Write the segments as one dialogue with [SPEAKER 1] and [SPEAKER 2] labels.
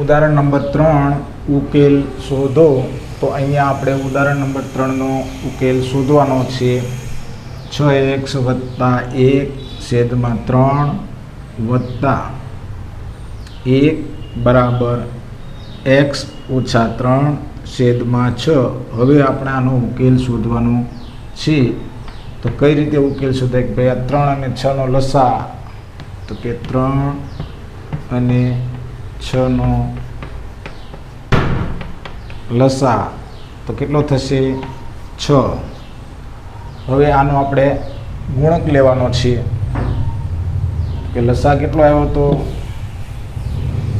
[SPEAKER 1] ઉદાહરણ નંબર 3 ઉકેલ શોધો. તો અહીંયા આપણે ઉદાહરણ નંબર 3નો ઉકેલ શોધવાનો છે. 6x + 1/3 વત્તા 1 બરાબર x ઓછા 3/6. હવે આપણે આનો ઉકેલ શોધવાનો છે. તો કઈ રીતે ઉકેલ શોધાય કે ભાઈ આ 3 અને 6નો લસા, તો કે 3 અને 6નો લસા તો કેટલો થશે? 6. હવે આનો આપણે ગુણક લેવાનો છે કે લસા કેટલો આવ્યો હતો?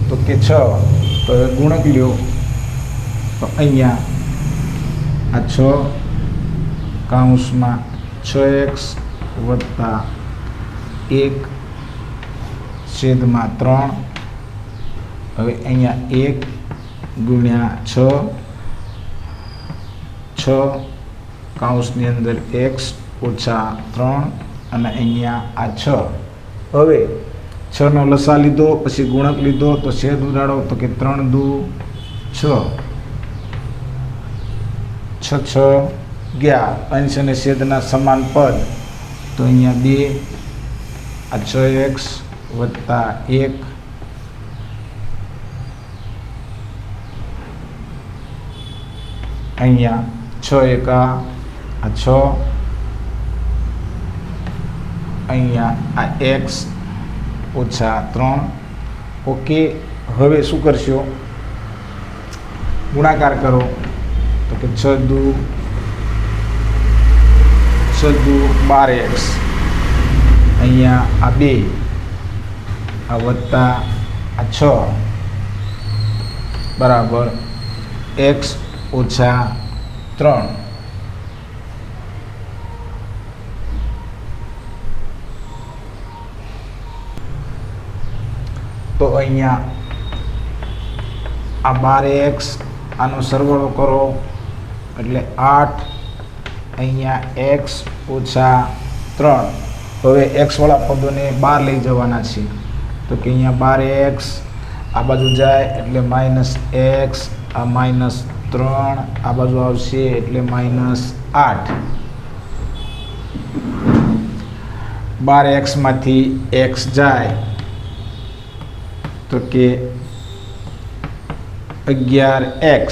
[SPEAKER 1] તો કે 6. તો હવે ગુણક લ્યો. તો અહીંયા આ 6 કૌંસમાં 6x વત્તા 1/3. હવે અહીંયા 1 ગુણ્યા 6 કૌંસની અંદર x ઓછા 3 અને અહીંયા આ 6. હવે 6નો લસા લીધો, પછી ગુણક લીધો, તો છેદ ઉડાડો. તો કે 3 દુ 6, 6 ગયા. અંશ અને છેદના સમાન પદ, તો અહીંયા 2 આ 6x વત્તા 1 અહીંયા 6 એકા આ 6 અહીંયા આ x ઓછા 3. ઓકે. હવે શું કરશો? ગુણાકાર કરો. તો કે 6 દુ 12x અહીંયા આ 2 આ વત્તા આ 6 બરાબર x ઓછા 3. તો અહીંયા આ 12x આનો સરવાળો કરો એટલે 8 અહીંયા x ઓછા 3. હવે x વાળા પદોને બહાર લઈ જવાના છે. તો કે અહીંયા 12x આ બાજુ જાય એટલે -x, આ -3 આ બાજુ આવશે એટલે -8. 12x માંથી x જાય તો કે 11x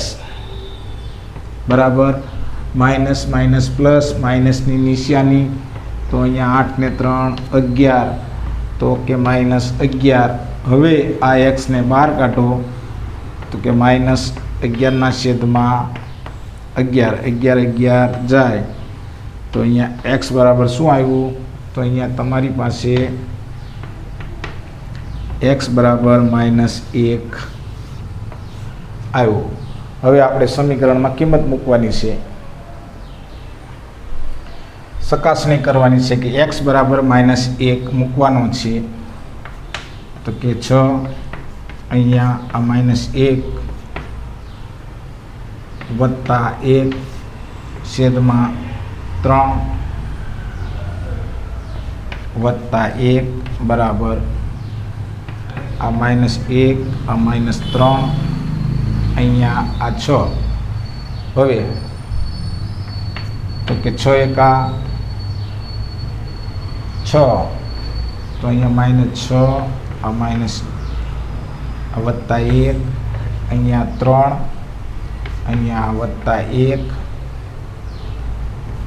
[SPEAKER 1] બરાબર માઇનસ માઇનસ પ્લસ માઇનસની નિશાની. તો અહીંયા 8 ને 3 11, તો કે -11. હવે આ એક્સને બહાર કાઢો તો કે -11 છેદમાં 11 જાય. તો અહીંયા x બરાબર શું આવ્યું? તો અહીંયા તમારી પાસે x બરાબર -1 આવ્યું. હવે આપણે સમીકરણમાં કિંમત મૂકવાની છે, ચકાસણી કરવાની છે કે x બરાબર -1 મૂકવાનો છે. તો કે 6 અહીંયા આ -1 વત્તા 1/3 વત્તા 1 બરાબર આ -1 આ -3 અહીંયા આ 6. હવે તો કે 6 એકા 6, તો અહીંયા -6 આ વત્તા 1 અહીંયા 3 અહીંયા વત્તા 1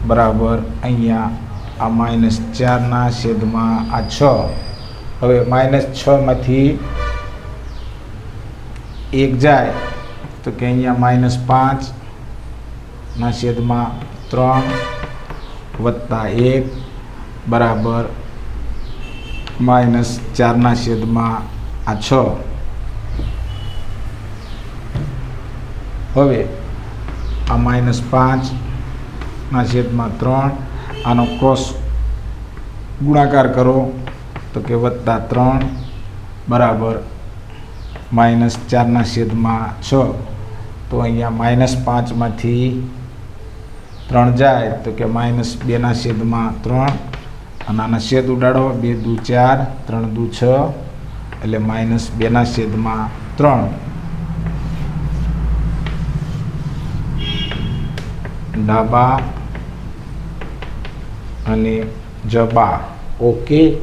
[SPEAKER 1] બરાબર અહીંયા આ -4 છેદમાં આ 6. હવે -6 માંથી 1 જાય તો કે અહીંયા -5 છેદમાં 3 વત્તા 1 બરાબર -4 છેદમાં આ 6. હવે આ -5 છેદમાં 3 આનો ક્રોસ ગુણાકાર કરો તો કે +3 બરાબર -4 છેદમાં 6. તો અહીંયા -5 માંથી 3 જાય તો કે -2 છેદમાં 3 અને આના છેદ ઉડાડો. 2 દુ 4, 3 દુ 6 એટલે -2 છેદમાં 3. ડાબા અને જબા.
[SPEAKER 2] ઓકે.